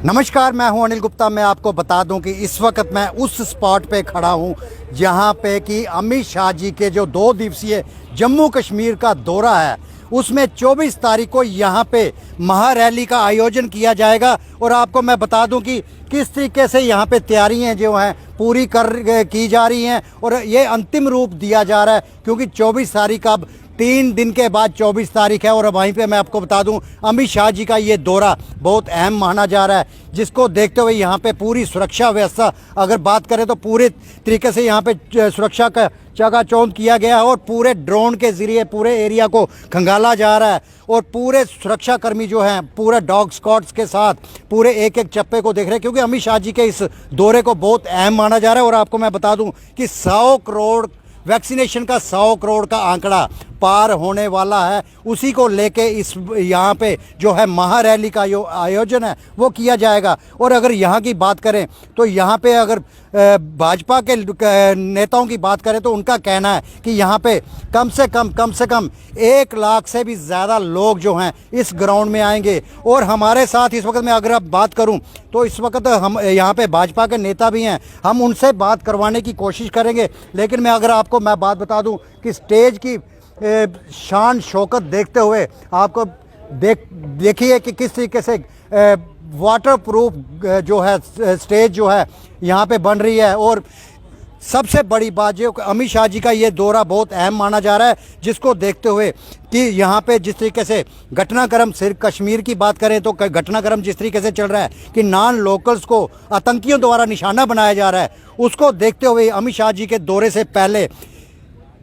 नमस्कार, मैं हूं अनिल गुप्ता। मैं आपको बता दूं कि इस वक्त मैं उस स्पॉट पे खड़ा हूं जहां पे कि अमित शाह जी के जो 2 दिवसीय जम्मू कश्मीर का दौरा है, उसमें 24 तारीख को यहां पे महारैली का आयोजन किया जाएगा। और आपको मैं बता दूं कि किस तरीके से यहां पे तैयारियां जो हैं पूरी की जा रही हैं और ये अंतिम रूप दिया जा रहा है, क्योंकि 24 तारीख अब 3 दिन के बाद 24 तारीख है। और वहीं पे मैं आपको बता दूं, अमित शाह जी का ये दौरा बहुत अहम माना जा रहा है, जिसको देखते हुए यहाँ पे पूरी सुरक्षा व्यवस्था अगर बात करें तो पूरे तरीके से यहाँ पे सुरक्षा का चकाचौंध किया गया है और पूरे ड्रोन के ज़रिए पूरे एरिया को खंगाला जा रहा है। और पूरे सुरक्षाकर्मी जो हैं पूरे डॉग स्क्वाड्स के साथ पूरे एक एक चप्पे को देख रहे हैं, क्योंकि अमित शाह जी के इस दौरे को बहुत अहम माना जा रहा है। और आपको मैं बता दूं कि 100 करोड़ वैक्सीनेशन का 100 करोड़ का आंकड़ा पार होने वाला है। उसी को लेके इस यहाँ पे जो है महारैली का जो आयोजन है वो किया जाएगा। और अगर यहाँ की बात करें तो यहाँ पे अगर भाजपा के नेताओं की बात करें तो उनका कहना है कि यहाँ पे कम से कम 1 लाख से भी ज़्यादा लोग जो हैं इस ग्राउंड में आएंगे। और हमारे साथ इस वक्त मैं अगर आप बात करूं तो इस वक्त हम यहाँ पे भाजपा के नेता भी हैं, हम उनसे बात करवाने की कोशिश करेंगे। लेकिन मैं अगर आपको मैं बात बता दूं कि स्टेज की शान शौकत देखते हुए आपको देखिए कि किस तरीके से वाटर प्रूफ जो है स्टेज जो है यहाँ पे बन रही है। और सबसे बड़ी बात जो अमित शाह जी का ये दौरा बहुत अहम माना जा रहा है, जिसको देखते हुए कि यहाँ पे जिस तरीके से घटनाक्रम सिर्फ कश्मीर की बात करें तो घटनाक्रम जिस तरीके से चल रहा है कि नॉन लोकल्स को आतंकियों द्वारा निशाना बनाया जा रहा है, उसको देखते हुए अमित शाह जी के दौरे से पहले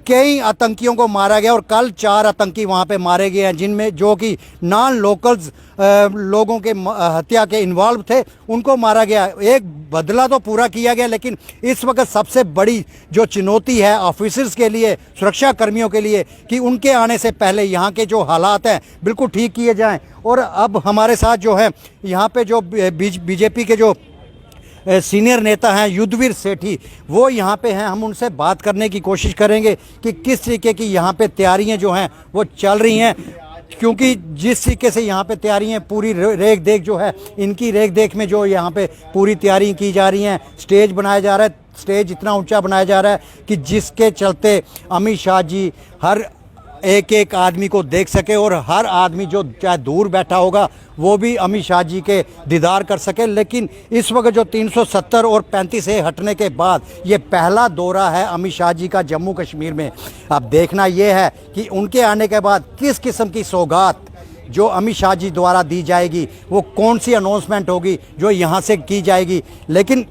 कई आतंकियों को मारा गया और कल 4 आतंकी वहां पे मारे गए हैं, जिनमें जो कि नॉन लोकल्स लोगों के हत्या के इन्वॉल्व थे, उनको मारा गया। एक बदला तो पूरा किया गया, लेकिन इस वक्त सबसे बड़ी जो चुनौती है ऑफिसर्स के लिए, सुरक्षा कर्मियों के लिए, कि उनके आने से पहले यहाँ के जो हालात हैं बिल्कुल ठीक किए जाएँ। और अब हमारे साथ जो है यहाँ पे जो बीजेपी के जो सीनियर नेता हैं युद्धवीर सेठी, वो यहाँ पे हैं, हम उनसे बात करने की कोशिश करेंगे कि किस तरीके की यहाँ पे तैयारियाँ जो हैं वो चल रही हैं। क्योंकि जिस तरीके से यहाँ पे तैयारियाँ पूरी रेख देख जो है, इनकी रेख देख में जो यहाँ पे पूरी तैयारी की जा रही हैं, स्टेज बनाया जा रहा है, स्टेज इतना ऊंचा बनाया जा रहा है कि जिसके चलते अमित शाह जी हर एक आदमी को देख सके और हर आदमी जो चाहे दूर बैठा होगा वो भी अमित शाह जी के दीदार कर सके। लेकिन इस वक्त जो 370 और 35 से हटने के बाद ये पहला दौरा है अमित शाह जी का जम्मू कश्मीर में। अब देखना ये है कि उनके आने के बाद किस किस्म की सौगात जो अमित शाह जी द्वारा दी जाएगी, वो कौन सी अनाउंसमेंट होगी जो यहाँ से की जाएगी। लेकिन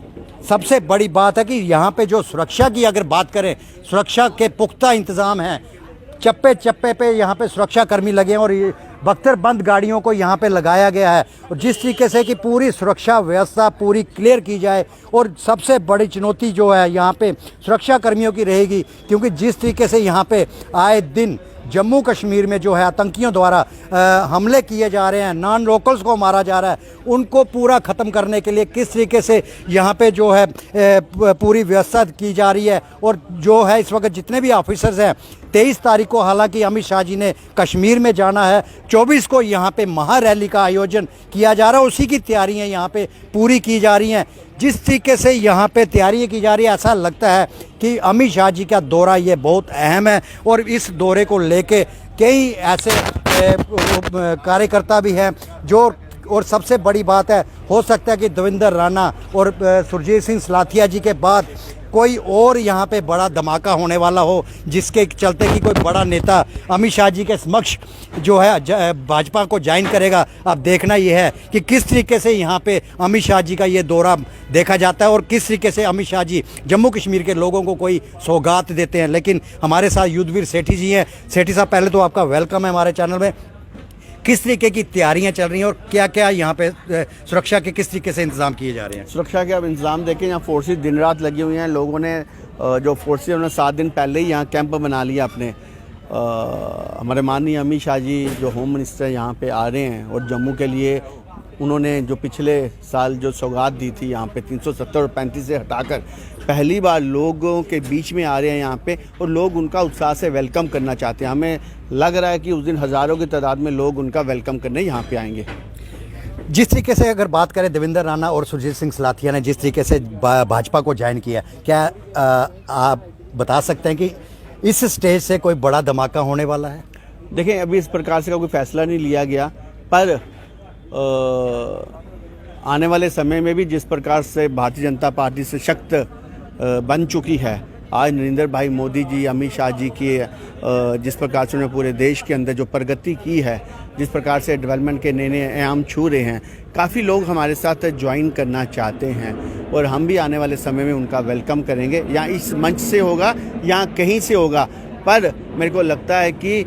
सबसे बड़ी बात है कि यहाँ पे जो सुरक्षा की अगर बात करें, सुरक्षा के पुख्ता इंतज़ाम हैं, चप्पे चप्पे पे यहाँ पे सुरक्षा कर्मी लगे हैं और ये बख्तरबंद गाड़ियों को यहाँ पे लगाया गया है। और जिस तरीके से कि पूरी सुरक्षा व्यवस्था पूरी क्लियर की जाए। और सबसे बड़ी चुनौती जो है यहाँ पे सुरक्षा कर्मियों की रहेगी, क्योंकि जिस तरीके से यहाँ पे आए दिन जम्मू कश्मीर में जो है आतंकियों द्वारा हमले किए जा रहे हैं, नॉन लोकल्स को मारा जा रहा है, उनको पूरा ख़त्म करने के लिए किस तरीके से यहाँ पे जो है पूरी व्यवस्था की जा रही है। और जो है इस वक्त जितने भी ऑफिसर्स हैं, 23 तारीख को हालांकि अमित शाह जी ने कश्मीर में जाना है, 24 को यहाँ पे महारैली का आयोजन किया जा रहा है, उसी की तैयारियाँ यहाँ पे पूरी की जा रही हैं। जिस तरीके से यहाँ पे तैयारियाँ की जा रही है, ऐसा लगता है कि अमित शाह जी का दौरा ये बहुत अहम है। और इस दौरे को लेके कई ऐसे कार्यकर्ता भी हैं जो, और सबसे बड़ी बात है, हो सकता है कि देवेंद्र राणा और सुरजीत सिंह सलाथिया जी के बाद कोई और यहाँ पे बड़ा धमाका होने वाला हो, जिसके चलते कि कोई बड़ा नेता अमित शाह जी के समक्ष जो है भाजपा को ज्वाइन करेगा। अब देखना यह है कि किस तरीके से यहाँ पे अमित शाह जी का ये दौरा देखा जाता है और किस तरीके से अमित शाह जी जम्मू कश्मीर के लोगों को कोई सौगात देते हैं। लेकिन हमारे साथ युद्धवीर सेठी जी हैं। सेठी साहब, पहले तो आपका वेलकम है हमारे चैनल में। किस तरीके की तैयारियां चल रही हैं और क्या क्या यहाँ पे सुरक्षा के किस तरीके से इंतजाम किए जा रहे हैं? सुरक्षा के अब इंतजाम देखें, यहाँ फोर्सेस दिन रात लगी हुई हैं। लोगों ने जो फोर्सेस उन्होंने 7 दिन पहले ही यहाँ कैंप बना लिया अपने। हमारे माननीय अमित शाह जी जो होम मिनिस्टर यहाँ पे आ रहे हैं और जम्मू के लिए उन्होंने जो पिछले साल जो सौगात दी थी यहाँ पे 370 और 35 से हटाकर पहली बार लोगों के बीच में आ रहे हैं यहाँ पे, और लोग उनका उत्साह से वेलकम करना चाहते हैं। हमें लग रहा है कि उस दिन हज़ारों की तादाद में लोग उनका वेलकम करने यहाँ पे आएंगे। जिस तरीके से अगर बात करें देवेंद्र राणा और सुरजीत सिंह सलाथिया ने जिस तरीके से भाजपा को ज्वाइन किया, क्या आप बता सकते हैं कि इस स्टेज से कोई बड़ा धमाका होने वाला है? देखें, अभी इस प्रकार से कोई फैसला नहीं लिया गया, पर आने वाले समय में भी जिस प्रकार से भारतीय जनता पार्टी सशक्त बन चुकी है, आज नरेंद्र भाई मोदी जी, अमित शाह जी की जिस प्रकार से उन्होंने पूरे देश के अंदर जो प्रगति की है, जिस प्रकार से डेवलपमेंट के नए नए आयाम छू रहे हैं, काफ़ी लोग हमारे साथ ज्वाइन करना चाहते हैं और हम भी आने वाले समय में उनका वेलकम करेंगे। या इस मंच से होगा या कहीं से होगा, पर मेरे को लगता है कि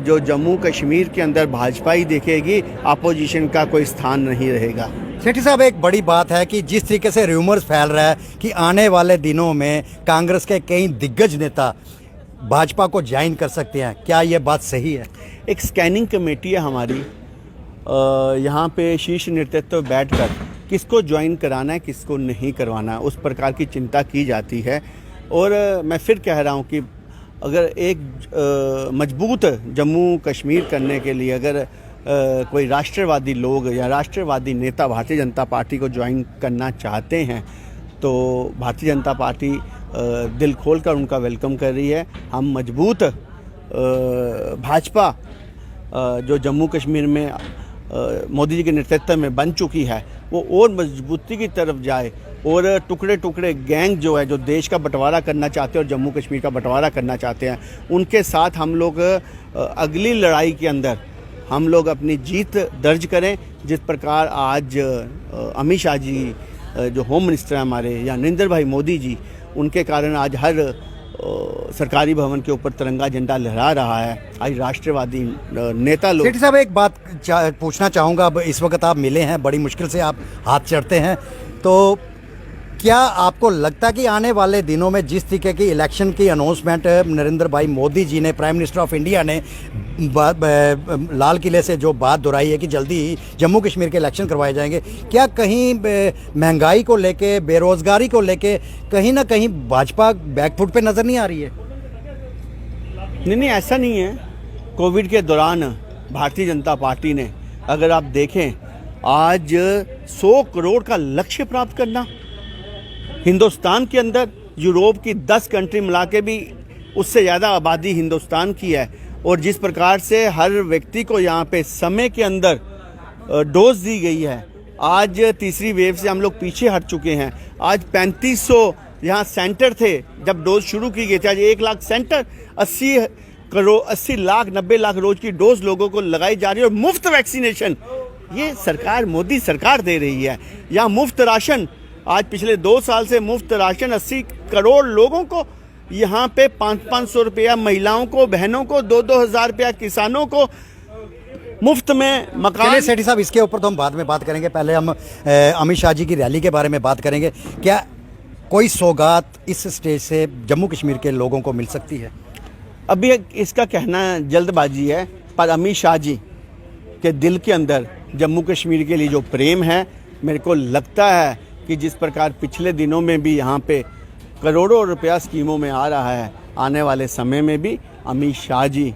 जो जम्मू कश्मीर के अंदर भाजपा ही देखेगी, अपोजिशन का कोई स्थान नहीं रहेगा। सेठी साहब, एक बड़ी बात है कि जिस तरीके से र्यूमर्स फैल रहा है कि आने वाले दिनों में कांग्रेस के कई दिग्गज नेता भाजपा को ज्वाइन कर सकते हैं, क्या ये बात सही है? एक स्कैनिंग कमेटी है हमारी, यहाँ पे शीर्ष नेतृत्व बैठकर किसको ज्वाइन कराना है, किसको नहीं करवाना है, उस प्रकार की चिंता की जाती है। और मैं फिर कह रहा हूँ कि अगर एक मजबूत जम्मू कश्मीर करने के लिए अगर कोई राष्ट्रवादी लोग या राष्ट्रवादी नेता भारतीय जनता पार्टी को ज्वाइन करना चाहते हैं, तो भारतीय जनता पार्टी दिल खोलकर उनका वेलकम कर रही है। हम मजबूत भाजपा जो जम्मू कश्मीर में मोदी जी के नेतृत्व में बन चुकी है, वो और मजबूती की तरफ जाए और टुकड़े टुकड़े गैंग जो है, जो देश का बंटवारा करना चाहते हैं और जम्मू कश्मीर का बंटवारा करना चाहते हैं, उनके साथ हम लोग अगली लड़ाई के अंदर हम लोग अपनी जीत दर्ज करें। जिस प्रकार आज अमित शाह जी जो होम मिनिस्टर हैं हमारे, या नरेंद्र भाई मोदी जी, उनके कारण आज हर सरकारी भवन के ऊपर तिरंगा झंडा लहरा रहा है। आज राष्ट्रवादी नेता लोग। सेठी साहब, एक बात पूछना चाहूँगा। अब इस वक्त आप मिले हैं, बड़ी मुश्किल से आप हाथ चढ़ते हैं, तो क्या आपको लगता है कि आने वाले दिनों में जिस तरीके की इलेक्शन की अनाउंसमेंट नरेंद्र भाई मोदी जी ने, प्राइम मिनिस्टर ऑफ इंडिया ने लाल किले से जो बात दोहराई है कि जल्दी ही जम्मू कश्मीर के इलेक्शन करवाए जाएंगे, क्या कहीं महंगाई को लेके, बेरोजगारी को लेके कहीं ना कहीं भाजपा बैकफुट पे नज़र नहीं आ रही है? नहीं, ऐसा नहीं है। कोविड के दौरान भारतीय जनता पार्टी ने, अगर आप देखें, आज 100 करोड़ का लक्ष्य प्राप्त करना, हिंदुस्तान के अंदर यूरोप की 10 कंट्री मिला के भी उससे ज़्यादा आबादी हिंदुस्तान की है, और जिस प्रकार से हर व्यक्ति को यहाँ पे समय के अंदर डोज दी गई है, आज तीसरी वेव से हम लोग पीछे हट चुके हैं। आज 3500 यहाँ सेंटर थे जब डोज शुरू की गई थी, आज 1 लाख सेंटर, 80 लाख 90 लाख रोज की डोज लोगों को लगाई जा रही है। और मुफ्त वैक्सीनेशन ये सरकार, मोदी सरकार दे रही है। यहाँ मुफ्त राशन, आज पिछले 2 साल से मुफ्त राशन 80 करोड़ लोगों को यहाँ पे 500-500 रुपया महिलाओं को, बहनों को, 2-2 हज़ार रुपया किसानों को मुफ्त में मकान। सेठी साहब, इसके ऊपर तो हम बाद में बात करेंगे, पहले हम अमित शाह जी की रैली के बारे में बात करेंगे। क्या कोई सौगात इस स्टेज से जम्मू कश्मीर के लोगों को मिल सकती है? अभी इसका कहना जल्दबाजी है, पर अमित शाह जी के दिल के अंदर जम्मू कश्मीर के लिए जो प्रेम है, मेरे को लगता है कि जिस प्रकार पिछले दिनों में भी यहाँ पे करोड़ों रुपया स्कीमों में आ रहा है, आने वाले समय में भी अमित शाह जी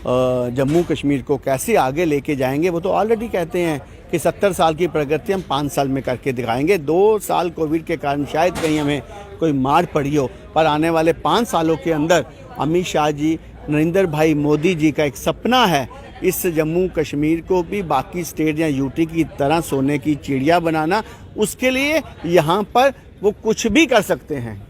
जम्मू कश्मीर को कैसे आगे लेके जाएंगे। वो तो ऑलरेडी कहते हैं कि 70 साल की प्रगति हम 5 साल में करके दिखाएंगे। 2 साल कोविड के कारण शायद कहीं हमें कोई मार पड़ी हो, पर आने वाले 5 सालों के अंदर अमित शाह जी, नरेंद्र भाई मोदी जी का एक सपना है इस जम्मू कश्मीर को भी बाकी स्टेट या यूटी की तरह सोने की चिड़िया बनाना। उसके लिए यहाँ पर वो कुछ भी कर सकते हैं।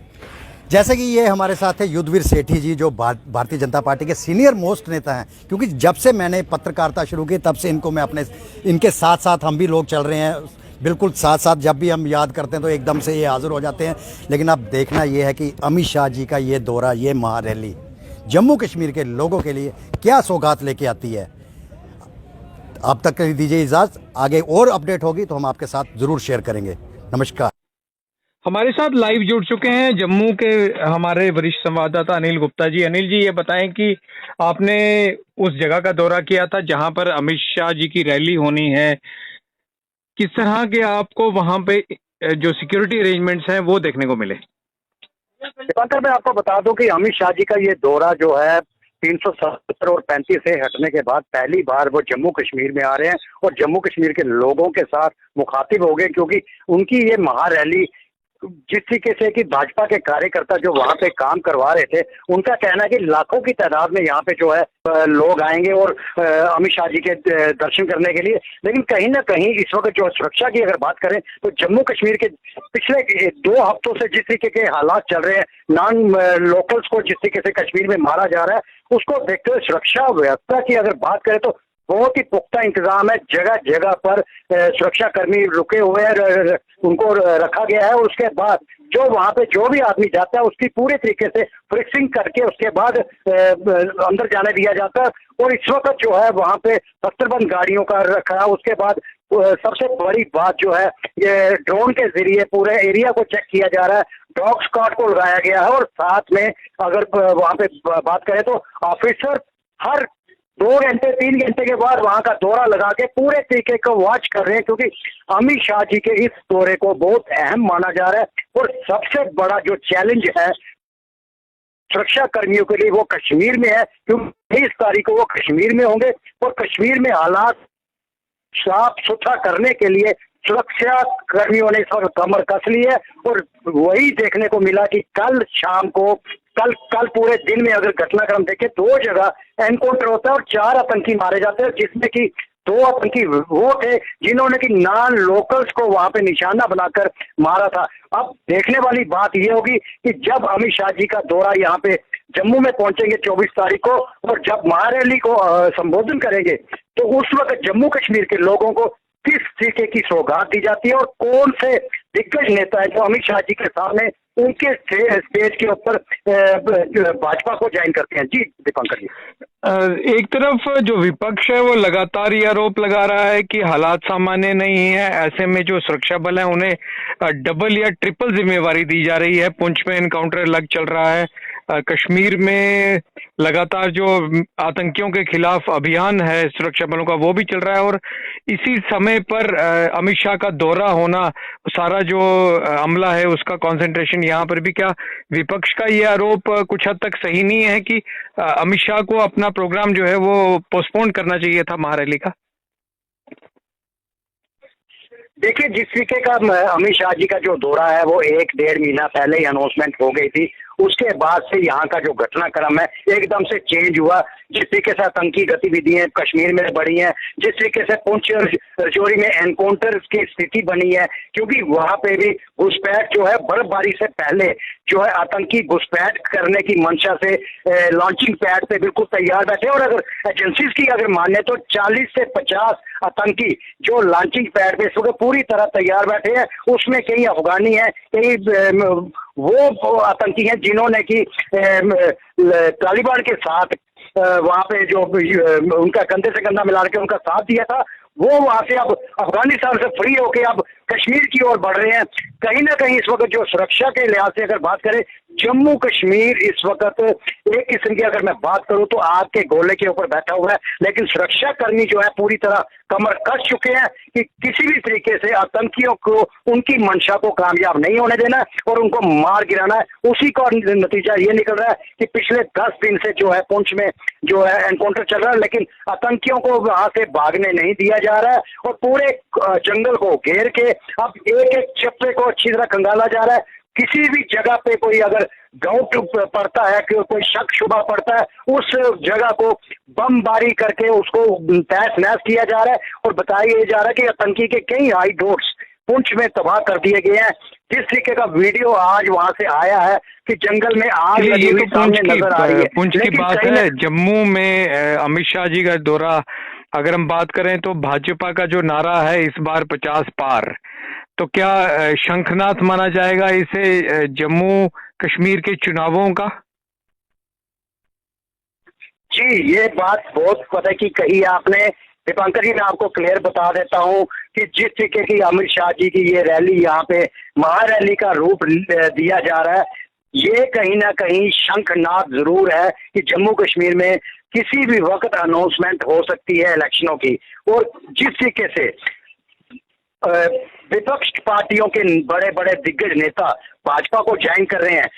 जैसे कि ये हमारे साथ है युद्धवीर सेठी जी, जो भारतीय जनता पार्टी के सीनियर मोस्ट नेता हैं। क्योंकि जब से मैंने पत्रकारिता शुरू की तब से इनको मैं इनके साथ साथ हम भी लोग चल रहे हैं, बिल्कुल साथ साथ। जब भी हम याद करते हैं तो एकदम से ये हाजिर हो जाते हैं। लेकिन अब देखना ये है कि अमित शाह जी का ये दौरा, ये महारैली जम्मू कश्मीर के लोगों के लिए क्या सौगात लेके आती है। अब तक दीजिए इजाज़त, आगे और अपडेट होगी तो हम आपके साथ ज़रूर शेयर करेंगे। नमस्कार। हमारे साथ लाइव जुड़ चुके हैं जम्मू के हमारे वरिष्ठ संवाददाता अनिल गुप्ता जी। अनिल जी, ये बताएं कि आपने उस जगह का दौरा किया था जहां पर अमित शाह जी की रैली होनी है, किस तरह के आपको वहां पे जो सिक्योरिटी अरेंजमेंट्स हैं वो देखने को मिले? मैं आपको बता दूं कि अमित शाह जी का ये दौरा जो है 370 और 35 से हटने के बाद पहली बार वो जम्मू कश्मीर में आ रहे हैं और जम्मू कश्मीर के लोगों के साथ मुखातिब हो गए, क्योंकि उनकी ये महारैली जिस तरीके से कि भाजपा के कार्यकर्ता जो वहां पे काम करवा रहे थे, उनका कहना है कि लाखों की तादाद में यहाँ पे जो है लोग आएंगे और अमित शाह जी के दर्शन करने के लिए। लेकिन कहीं ना कहीं इस वक्त जो सुरक्षा की अगर बात करें तो जम्मू कश्मीर के पिछले 2 हफ्तों से जिस तरीके के हालात चल रहे हैं, नॉन लोकल्स को जिस तरीके से कश्मीर में मारा जा रहा है, उसको देखते हुए सुरक्षा व्यवस्था की अगर बात करें तो बहुत ही पुख्ता इंतजाम है। जगह जगह पर सुरक्षा कर्मी रुके हुए हैं, उनको रखा गया है। और उसके बाद जो वहां पे जो भी आदमी जाता है उसकी पूरे तरीके से फ्रिक्सिंग करके उसके बाद अंदर जाने दिया जाता है। और इस वक्त जो है वहां पे शस्त्रबंद गाड़ियों का रखा है। उसके बाद सबसे बड़ी बात जो है, ये ड्रोन के जरिए पूरे एरिया को चेक किया जा रहा है, डॉग स्क्वाड को लगाया गया है। और साथ में अगर वहां पे बात करें तो ऑफिसर हर 2 घंटे 3 घंटे के बाद वहां का दौरा लगा के पूरे तरीके को वॉच कर रहे हैं, क्योंकि अमित शाह जी के इस दौरे को बहुत अहम माना जा रहा है। और सबसे बड़ा जो चैलेंज है सुरक्षा कर्मियों के लिए वो कश्मीर में है, क्योंकि 23 तारीख को वो कश्मीर में होंगे और कश्मीर में हालात साफ सुथरा करने के लिए सुरक्षा कर्मियों ने इस वक्त कमर कस ली है। और वही देखने को मिला कि कल शाम को कल पूरे दिन में अगर घटनाक्रम देखें 2 जगह एनकाउंटर होता है और 4 आतंकी मारे जाते हैं, जिसमें कि 2 आतंकी वो थे जिन्होंने कि नॉन लोकल्स को वहां पे निशाना बनाकर मारा था। अब देखने वाली बात ये होगी कि जब अमित शाह जी का दौरा यहाँ पे जम्मू में पहुंचेंगे 24 तारीख को और जब महारैली को संबोधन करेंगे, तो उस वक्त जम्मू कश्मीर के लोगों को किस तरीके की सौगात दी जाती है और कौन से दिग्गज नेता है जो अमित शाह जी के सामने उनके स्टेज के ऊपर भाजपा को ज्वाइन करते हैं। जी दीपांकर जी, एक तरफ जो विपक्ष है वो लगातार ये आरोप लगा रहा है कि हालात सामान्य नहीं है, ऐसे में जो सुरक्षा बल है उन्हें डबल या ट्रिपल जिम्मेवारी दी जा रही है। पुंछ में एनकाउंटर अलग चल रहा है, कश्मीर में लगातार जो आतंकियों के खिलाफ अभियान है सुरक्षा बलों का वो भी चल रहा है, और इसी समय पर अमित शाह का दौरा होना, सारा जो अमला है उसका कंसंट्रेशन यहाँ पर भी। क्या विपक्ष का ये आरोप कुछ हद तक सही नहीं है कि अमित शाह को अपना प्रोग्राम जो है वो पोस्टपोन करना चाहिए था महारैली का? देखिए, जिस तरीके का अमित शाह जी का जो दौरा है वो 1-1.5 महीना पहले ही अनाउंसमेंट हो गई थी। उसके बाद से यहाँ का जो घटनाक्रम है एकदम से चेंज हुआ। जिस तरीके से आतंकी गतिविधियां कश्मीर में बढ़ी हैं, जिस तरीके से पुंछ और राजौरी में एनकाउंटर की स्थिति बनी है, क्योंकि वहां पे भी घुसपैठ जो है बर्फबारी से पहले जो है आतंकी घुसपैठ करने की मंशा से लॉन्चिंग पैड पे बिल्कुल तैयार बैठे। और अगर एजेंसीज की अगर माने तो 40 से 50 आतंकी जो लॉन्चिंग पैड पे इस वक्त पूरी तरह तैयार बैठे हैं। उसमें कई अफगानी हैं, कई वो आतंकी हैं जिन्होंने कि तालिबान के साथ वहां पे जो उनका कंधे से कंधा मिला के उनका साथ दिया था, वो वहां से अब अफगानिस्तान से फ्री होके अब कश्मीर की ओर बढ़ रहे हैं। कहीं ना कहीं इस वक्त जो सुरक्षा के लिहाज से अगर बात करें, जम्मू कश्मीर इस वक्त एक किस्म की अगर मैं बात करूं तो आग के गोले के ऊपर बैठा हुआ है। लेकिन सुरक्षा कर्मी जो है पूरी तरह कमर कस चुके हैं कि किसी भी तरीके से आतंकियों को उनकी मंशा को कामयाब नहीं होने देना और उनको मार गिराना है। उसी का नतीजा ये निकल रहा है कि पिछले 10 दिन से जो है पुंछ में जो है एनकाउंटर चल रहा है, लेकिन आतंकियों को वहां से भागने नहीं दिया जा रहा है और पूरे जंगल को घेर के अब एक एक चप्पे को अच्छी तरह खंगाला जा रहा है। किसी भी जगह पे कोई अगर डाउट पड़ता है कि कोई शक शुबा पड़ता है, उस जगह को बमबारी करके उसको तहस नहस किया जा रहा है और बताया जा रहा है कि आतंकी के कई हाई डोट्स पुंछ में तबाह कर दिए गए हैं। जिस तरीके का वीडियो आज वहां से आया है कि जंगल में आग लगी हुई सामने नजर आ रही है। पुंछ की बात है, जम्मू में अमित शाह जी का दौरा अगर हम बात करें तो भाजपा का जो नारा है इस बार 50 पार, तो क्या शंखनाद माना जाएगा इसे जम्मू कश्मीर के चुनावों का? जी, ये बात बहुत पता की कही आपने दीपांकर जी। मैं आपको क्लियर बता देता हूं कि जिस तरीके की अमित शाह जी की ये रैली यहाँ पे महारैली का रूप दिया जा रहा है, ये कहीं ना कहीं शंखनाद जरूर है कि जम्मू कश्मीर में किसी भी वक्त अनाउंसमेंट हो सकती है इलेक्शनों की। और जिस तरीके से विपक्ष पार्टियों के बड़े बड़े दिग्गज नेता भाजपा को ज्वाइन कर रहे हैं,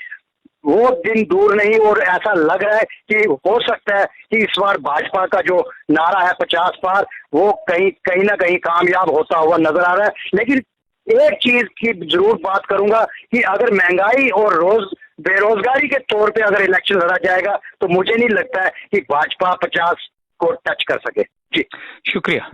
वो दिन दूर नहीं, और ऐसा लग रहा है कि हो सकता है कि इस बार भाजपा का जो नारा है 50 पार, वो कहीं ना कहीं कामयाब होता हुआ नजर आ रहा है। लेकिन एक चीज की जरूर बात करूंगा कि अगर महंगाई और बेरोजगारी के तौर पे अगर इलेक्शन लड़ा जाएगा तो मुझे नहीं लगता है कि भाजपा 50 को टच कर सके। जी शुक्रिया।